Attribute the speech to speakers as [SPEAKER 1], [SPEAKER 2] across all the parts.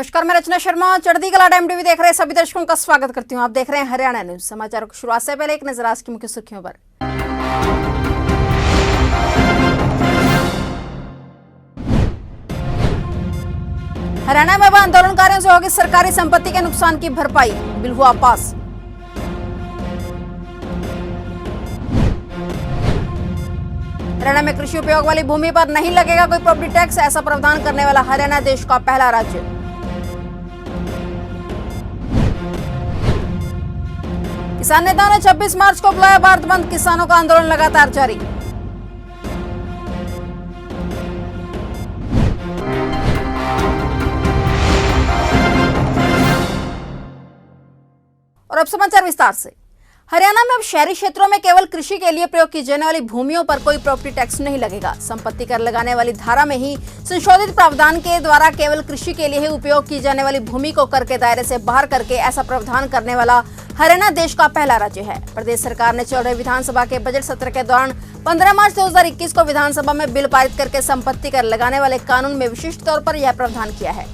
[SPEAKER 1] नमस्कार, मैं रचना शर्मा चढ़ती कला टाइम टीवी देख रहे सभी दर्शकों का स्वागत करती हूं। आप देख रहे हैं हरियाणा न्यूज। समाचारों की शुरुआत से पहले एक नजर आज की मुख्य सुर्खियों पर। हरियाणा में आंदोलनकारियों से होगी सरकारी संपत्ति के नुकसान की भरपाई, बिल हुआ पास। हरियाणा में कृषि उपयोग वाली भूमि पर नहीं लगेगा कोई प्रॉपर्टी टैक्स, ऐसा प्रावधान करने वाला हरियाणा देश का पहला राज्य। किसान नेताओं ने 26 मार्च को बुलाया भारत बंद, किसानों का आंदोलन लगातार जारी। और अब समाचार विस्तार से। हरियाणा में अब शहरी क्षेत्रों में केवल कृषि के लिए प्रयोग की जाने वाली भूमियों पर कोई प्रॉपर्टी टैक्स नहीं लगेगा। संपत्ति कर लगाने वाली धारा में ही संशोधित प्रावधान के द्वारा केवल कृषि के लिए ही उपयोग की जाने वाली भूमि को कर के दायरे से बाहर करके ऐसा प्रावधान करने वाला हरियाणा देश का पहला राज्य है। प्रदेश सरकार ने चल रहे विधानसभा के बजट सत्र के दौरान 15 मार्च 2021 को विधानसभा में बिल पारित करके संपत्ति कर लगाने वाले कानून में विशिष्ट तौर पर यह प्रावधान किया है।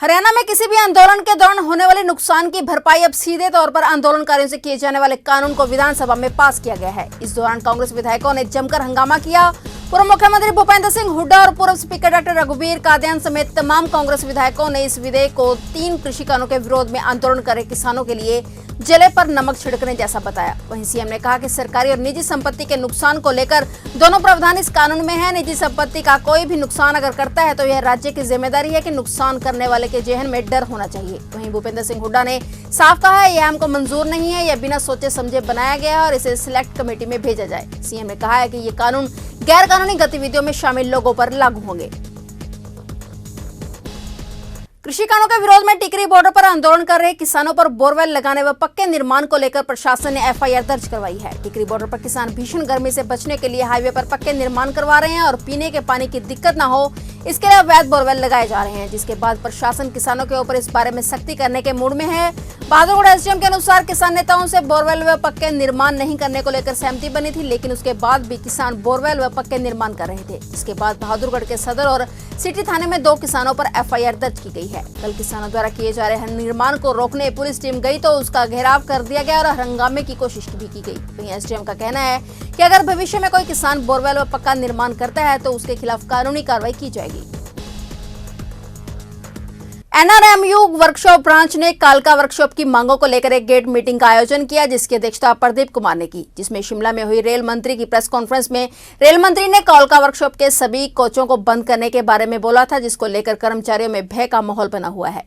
[SPEAKER 1] हरियाणा में किसी भी आंदोलन के दौरान होने वाले नुकसान की भरपाई अब सीधे तौर पर आंदोलनकारियों से किए जाने वाले कानून को विधानसभा में पास किया गया है। इस दौरान कांग्रेस विधायकों ने जमकर हंगामा किया। पूर्व मुख्यमंत्री भूपेंद्र सिंह हुड्डा और पूर्व स्पीकर डॉक्टर रघुवीर कादियान समेत तमाम कांग्रेस विधायकों ने इस विधेयक को 3 कृषि कानूनों के विरोध में आंदोलन कर रहे किसानों के लिए जले पर नमक छिड़कने जैसा बताया। वहीं सीएम ने कहा कि सरकारी और निजी संपत्ति के नुकसान को लेकर दोनों प्रावधान इस कानून में है। निजी संपत्ति का कोई भी नुकसान अगर करता है तो यह राज्य की जिम्मेदारी है कि नुकसान करने वाले के जहन में डर होना चाहिए। वहीं भूपेंद्र सिंह हुड्डा ने साफ कहा है, यह हमको मंजूर नहीं है, यह बिना सोचे समझे बनाया गया है और इसे सिलेक्ट कमेटी में भेजा जाए। सीएम ने कहा है कि ये कानून गैर कानूनी गतिविधियों में शामिल लोगों पर लागू होंगे। कृषि कानूनों के विरोध में टिकरी बॉर्डर पर आंदोलन कर रहे किसानों पर बोरवेल लगाने व पक्के निर्माण को लेकर प्रशासन ने एफआईआर दर्ज करवाई है। टिकरी बॉर्डर पर किसान भीषण गर्मी से बचने के लिए हाईवे पर पक्के निर्माण करवा रहे हैं और पीने के पानी की दिक्कत न हो इसके लिए अवैध बोरवेल लगाए जा रहे हैं, जिसके बाद प्रशासन किसानों के ऊपर इस बारे में सख्ती करने के मूड में है। बहादुरगढ़ एसडीएम के अनुसार किसान नेताओं से बोरवेल व पक्के निर्माण नहीं करने को लेकर सहमति बनी थी, लेकिन उसके बाद भी किसान बोरवेल व पक्के निर्माण कर रहे थे। इसके बाद बहादुरगढ़ के सदर और सिटी थाने में 2 किसानों पर एफआईआर दर्ज की गई है। कल किसानों द्वारा किए जा रहे निर्माण को रोकने पुलिस टीम गई तो उसका घेराव कर दिया गया और हंगामे की कोशिश भी की गई। वहीं एसडीएम का कहना है कि अगर भविष्य में कोई किसान बोरवेल व पक्का निर्माण करता है तो उसके खिलाफ कानूनी कार्रवाई की जाएगी। एनआरएमयू वर्कशॉप ब्रांच ने कालका वर्कशॉप की मांगों को लेकर एक गेट मीटिंग का आयोजन किया, जिसकी अध्यक्षता प्रदीप कुमार ने की। जिसमें शिमला में हुई रेल मंत्री की प्रेस कॉन्फ्रेंस में रेल मंत्री ने कालका वर्कशॉप के सभी कोचों को बंद करने के बारे में बोला था, जिसको लेकर कर्मचारियों में भय का माहौल बना हुआ है।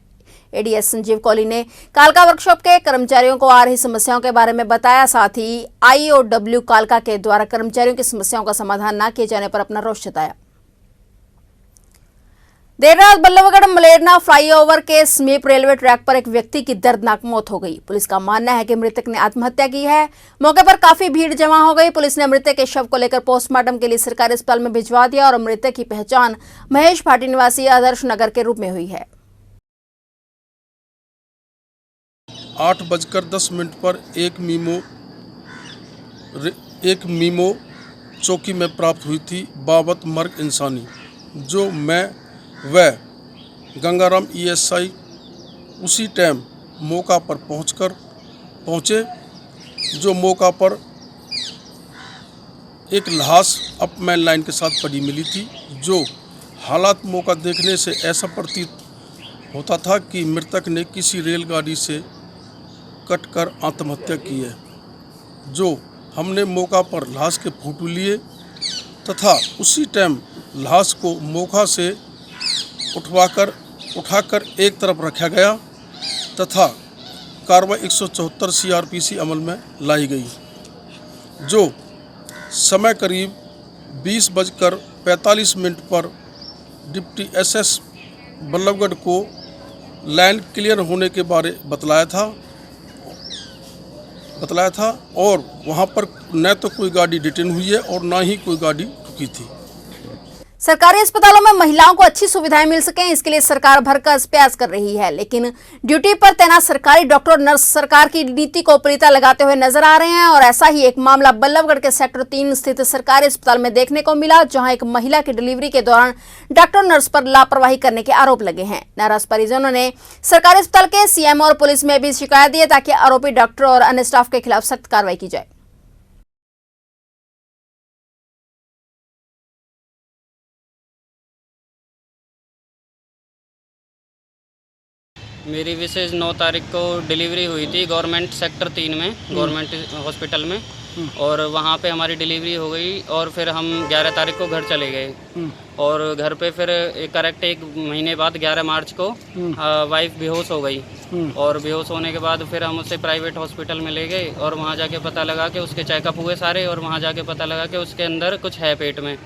[SPEAKER 1] एडीएस संजीव कोहली ने कालका वर्कशॉप के कर्मचारियों को आ रही समस्याओं के बारे में बताया। साथ ही आईओडब्ल्यू कालका के द्वारा कर्मचारियों की समस्याओं का समाधान न किए जाने पर अपना रोष जताया। देर रात बल्लभगढ़ मलेरना फ्लाईओवर के समीप रेलवे ट्रैक पर एक व्यक्ति की दर्दनाक मौत हो गई। पुलिस का मानना है कि मृतक ने आत्महत्या की है। मौके पर काफी भीड़ जमा हो गई। पुलिस ने मृतक के शव को लेकर पोस्टमार्टम के लिए सरकारी अस्पताल में भिजवा दिया और मृतक की पहचान महेश भाटी निवासी आदर्श नगर के रूप में हुई है।
[SPEAKER 2] 8:10 पर एक मीमो चौकी में प्राप्त हुई थी बाबत मर्ग इंसानी, जो मैं व गंगाराम ईएसआई उसी टाइम मौका पर पहुँचे, जो मौका पर एक लाश अपमैन लाइन के साथ पड़ी मिली थी। जो हालात मौका देखने से ऐसा प्रतीत होता था कि मृतक ने किसी रेलगाड़ी से कटकर आत्महत्या की है। जो हमने मौका पर लाश के फोटो लिए तथा उसी टाइम लाश को मौका से उठाकर एक तरफ रखा गया तथा कार्रवाई 174 सीआरपीसी अमल में लाई गई। जो समय करीब 20:45 पर डिप्टी एसएस बल्लभगढ़ को लाइन क्लियर होने के बारे बतलाया था और वहां पर न तो कोई गाड़ी डिटेन हुई है और ना ही कोई गाड़ी रुकी थी।
[SPEAKER 1] सरकारी अस्पतालों में महिलाओं को अच्छी सुविधाएं मिल सकें, इसके लिए सरकार भरकर प्रयास कर रही है, लेकिन ड्यूटी पर तैनात सरकारी डॉक्टर और नर्स सरकार की नीति को उपरीता लगाते हुए नजर आ रहे हैं। और ऐसा ही एक मामला बल्लभगढ़ के सेक्टर 3 स्थित सरकारी अस्पताल में देखने को मिला, जहां एक महिला की डिलीवरी के दौरान डॉक्टर और नर्स पर लापरवाही करने के आरोप लगे हैं। नाराज परिजनों ने सरकारी अस्पताल के सीएम और पुलिस में भी शिकायत दी है, ताकि आरोपी डॉक्टर और अन्य स्टाफ के खिलाफ सख्त कार्रवाई की जाए।
[SPEAKER 3] मेरी विशेष 9 तारीख को डिलीवरी हुई थी गवर्नमेंट सेक्टर 3 में, गवर्नमेंट हॉस्पिटल में, और वहाँ पे हमारी डिलीवरी हो गई। और फिर हम 11 तारीख को घर चले गए और घर पे फिर करेक्ट 1 महीने बाद 11 मार्च को वाइफ बेहोश हो गई। और बेहोश होने के बाद फिर हम उसे प्राइवेट हॉस्पिटल में ले गए और वहाँ जाके पता लगा कि उसके चेकअप हुए सारे, और वहाँ जाके पता लगा कि उसके अंदर कुछ है पेट में।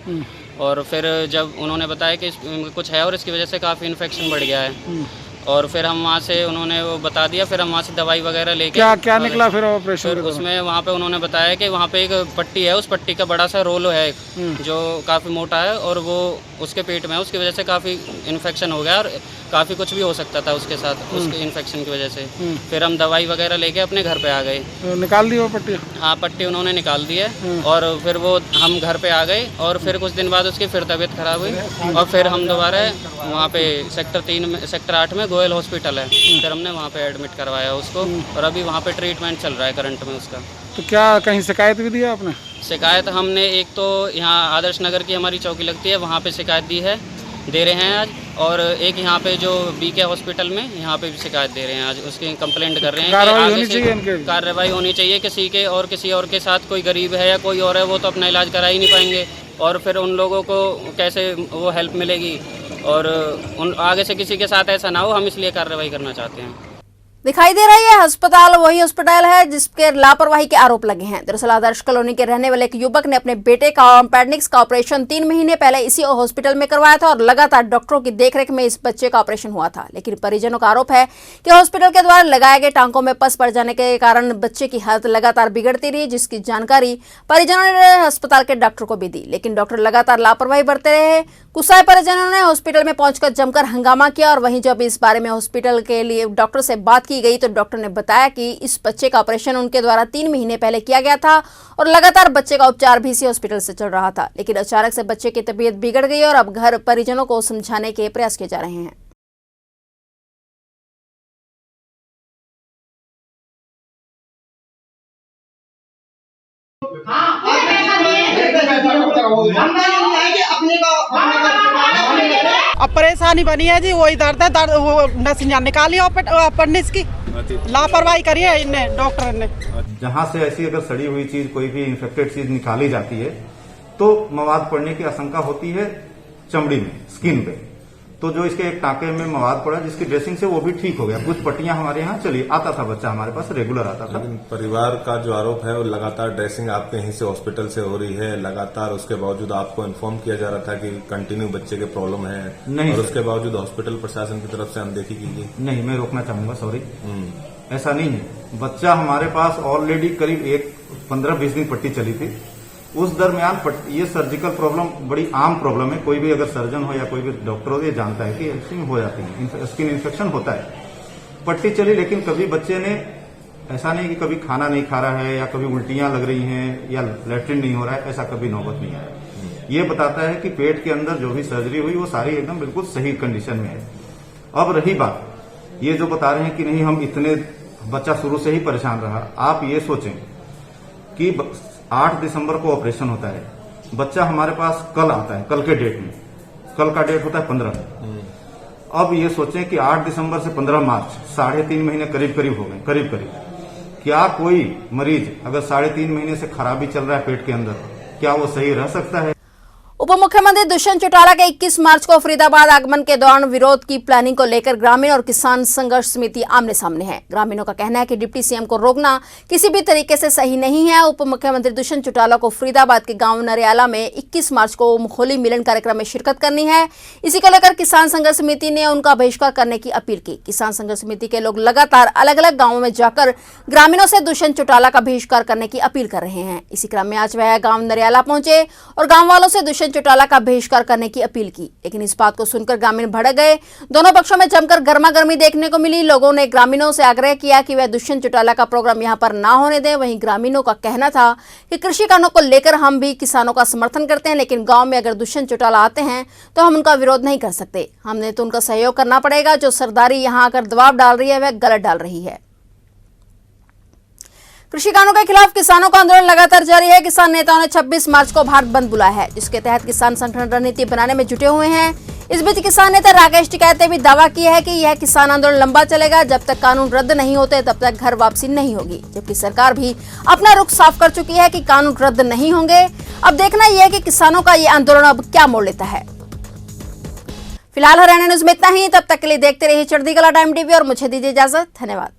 [SPEAKER 3] और फिर जब उन्होंने बताया कि कुछ है और इसकी वजह से काफ़ी इन्फेक्शन बढ़ गया है, और फिर हम वहाँ से उन्होंने वो बता दिया। फिर हम वहाँ से दवाई वगैरह लेके
[SPEAKER 4] क्या निकला फिर ऑपरेशन?
[SPEAKER 3] फिर उसमें वहाँ पे उन्होंने बताया कि वहाँ पे एक पट्टी है, उस पट्टी का बड़ा सा रोल है जो काफ़ी मोटा है, और वो उसके पेट में है, उसकी वजह से काफ़ी इन्फेक्शन हो गया और काफ़ी कुछ भी हो सकता था उसके साथ, उसके इन्फेक्शन की वजह से। फिर हम दवाई वगैरह लेके अपने घर पे आ गए।
[SPEAKER 4] निकाल दी वो पट्टी?
[SPEAKER 3] हाँ, पट्टी उन्होंने निकाल दी है। और फिर वो हम घर पे आ गए और फिर कुछ दिन बाद उसकी फिर तबीयत खराब हुई और फिर हम दोबारा वहाँ पे सेक्टर 3 में, सेक्टर 8 में गोयल हॉस्पिटल है, फिर हमने वहाँ पे एडमिट करवाया उसको, और अभी वहाँ पे ट्रीटमेंट चल रहा है करंट में उसका।
[SPEAKER 4] तो क्या कहीं शिकायत भी दी आपने?
[SPEAKER 3] शिकायत हमने एक तो यहाँ आदर्श नगर की हमारी चौकी लगती है, वहाँ पे शिकायत दे रहे हैं आज, और एक यहाँ पे जो बीके हॉस्पिटल में, यहाँ पे भी शिकायत दे रहे हैं आज, उसकी कंप्लेंट कर रहे हैं।
[SPEAKER 4] कार्रवाई होनी चाहिए,
[SPEAKER 3] कार्रवाई होनी चाहिए किसी के, और किसी और के साथ कोई गरीब है या कोई और है, वो तो अपना इलाज करा ही नहीं पाएंगे, और फिर उन लोगों को कैसे वो हेल्प मिलेगी, और उन आगे से किसी के साथ ऐसा ना हो, हम इसलिए कार्रवाई करना चाहते हैं।
[SPEAKER 1] दिखाई दे रही है अस्पताल वही अस्पताल है जिसके लापरवाही के आरोप लगे हैं। दरअसल आदर्श कॉलोनी के रहने वाले एक युवक ने अपने बेटे का अपेंडिक्स का ऑपरेशन 3 महीने पहले इसी हॉस्पिटल में करवाया था और लगातार डॉक्टरों की देखरेख में इस बच्चे का ऑपरेशन हुआ था। लेकिन परिजनों का आरोप है कि हॉस्पिटल के द्वारा लगाए गए टांकों में पस पड़ जाने के कारण बच्चे की हालत लगातार बिगड़ती रही, जिसकी जानकारी परिजनों ने अस्पताल के डॉक्टर को भी दी, लेकिन डॉक्टर लगातार लापरवाही बरते रहे। गुस्साए परिजनों ने हॉस्पिटल में पहुंचकर जमकर हंगामा किया, और वहीं जब इस बारे में हॉस्पिटल के लिए डॉक्टर से बात की गई तो डॉक्टर ने बताया कि इस बच्चे का ऑपरेशन उनके द्वारा 3 महीने पहले किया गया था और लगातार बच्चे का उपचार भी इसी हॉस्पिटल से चल रहा था। लेकिन अचानक से बच्चे की तबीयत बिगड़ गई और अब घर परिजनों को समझाने के प्रयास किए जा रहे हैं।
[SPEAKER 5] अब परेशानी बनी है जी, वही दर्द है, दर्द वो नसियाँ निकाली अपेंडिक्स की, लापरवाही करी है इनने, डॉक्टर ने।
[SPEAKER 6] जहाँ से ऐसी अगर सड़ी हुई चीज, कोई भी इन्फेक्टेड चीज निकाली जाती है तो मवाद पड़ने की आशंका होती है चमड़ी में, स्किन पे। तो जो इसके एक टाँके में मवाद पड़ा, जिसकी ड्रेसिंग से वो भी ठीक हो गया। कुछ पट्टियां हमारे यहाँ चली आता था, बच्चा हमारे पास रेगुलर आता था।
[SPEAKER 7] लेकिन परिवार का जो आरोप है वो लगातार ड्रेसिंग आपके यहीं से हॉस्पिटल से हो रही है, लगातार उसके बावजूद आपको इन्फॉर्म किया जा रहा था कि कंटिन्यू बच्चे के प्रॉब्लम है, नहीं, और उसके बावजूद हॉस्पिटल प्रशासन की तरफ से अनदेखी की गई।
[SPEAKER 6] नहीं, मैं रोकना चाहूंगा, सॉरी, ऐसा नहीं है। बच्चा हमारे पास ऑलरेडी करीब 15-20 दिन पट्टी चली थी। उस दरमियान ये सर्जिकल प्रॉब्लम बड़ी आम प्रॉब्लम है, कोई भी अगर सर्जन हो या कोई भी डॉक्टर हो ये जानता है कि स्किन हो जाती है, स्किन इन्फेक्शन होता है। पट्टी चली, लेकिन कभी बच्चे ने ऐसा नहीं कि कभी खाना नहीं खा रहा है या कभी उल्टियां लग रही हैं या लैट्रिन नहीं हो रहा है, ऐसा कभी नौबत नहीं आया। ये बताता है कि पेट के अंदर जो भी सर्जरी हुई वो सारी एकदम बिल्कुल सही कंडीशन में है। अब रही बात ये जो बता रहे हैं कि नहीं हम इतने, बच्चा शुरू से ही परेशान रहा। आप ये सोचें कि 8 दिसंबर को ऑपरेशन होता है, बच्चा हमारे पास कल आता है, कल के डेट में, कल का डेट होता है 15। अब ये सोचें कि 8 दिसंबर से 15 मार्च 3.5 महीने करीब हो गए, करीब। क्या कोई मरीज अगर 3.5 महीने से खराबी चल रहा है पेट के अंदर, क्या वो सही रह सकता है?
[SPEAKER 1] उप मुख्यमंत्री दुष्यंत चौटाला के 21 मार्च को फरीदाबाद आगमन के दौरान विरोध की प्लानिंग को लेकर ग्रामीण और किसान संघर्ष समिति आमने सामने है। ग्रामीणों का कहना है कि डिप्टी सीएम को रोकना किसी भी तरीके से सही नहीं है। उप मुख्यमंत्री दुष्यंत चौटाला को फरीदाबाद के गांव नरियाला में 21 मार्च को होली मिलन कार्यक्रम में शिरकत करनी है। इसी को लेकर किसान संघर्ष समिति ने उनका बहिष्कार करने की अपील की। किसान संघर्ष समिति के लोग लगातार अलग अलग गाँवों में जाकर ग्रामीणों से दुष्यंत चौटाला का बहिष्कार करने की अपील कर रहे हैं। इसी क्रम में आज वह गाँव नरियाला पहुंचे और गाँव वालों से दुष्यंत चौटाला का बहिष्कार करने की अपील की, लेकिन इस बात को सुनकर ग्रामीण भड़क गए। दोनों पक्षों में जमकर गर्मागर्मी देखने को मिली। लोगों ने ग्रामीणों से आग्रह किया कि वे दुष्यंत चौटाला का प्रोग्राम यहां पर ना होने दें। वहीं ग्रामीणों का कहना था कि कृषि कानूनों को लेकर हम भी किसानों का समर्थन करते हैं, लेकिन गाँव में अगर दुष्यंत चौटाला आते हैं तो हम उनका विरोध नहीं कर सकते। हमने तो उनका सहयोग करना पड़ेगा। जो सरदारी यहाँ आकर दबाव डाल रही है वह गलत डाल रही है। कृषि कानूनों के खिलाफ किसानों का आंदोलन लगातार जारी है। किसान नेताओं ने 26 मार्च को भारत बंद बुलाया है, जिसके तहत किसान संगठन रणनीति बनाने में जुटे हुए हैं। इस बीच किसान नेता राकेश टिकैत ने भी दावा किया है कि यह किसान आंदोलन लंबा चलेगा। जब तक कानून रद्द नहीं होते तब तक घर वापसी नहीं होगी, जबकि सरकार भी अपना रुख साफ कर चुकी है कि कानून रद्द नहीं होंगे। अब देखना यह है कि किसानों का यह आंदोलन अब क्या मोड़ लेता है। फिलहाल हरियाणा न्यूज में इतना ही। तब तक के लिए देखते रहिए चढ़ती कला टाइम टीवी और मुझे दीजिए इजाजत। धन्यवाद।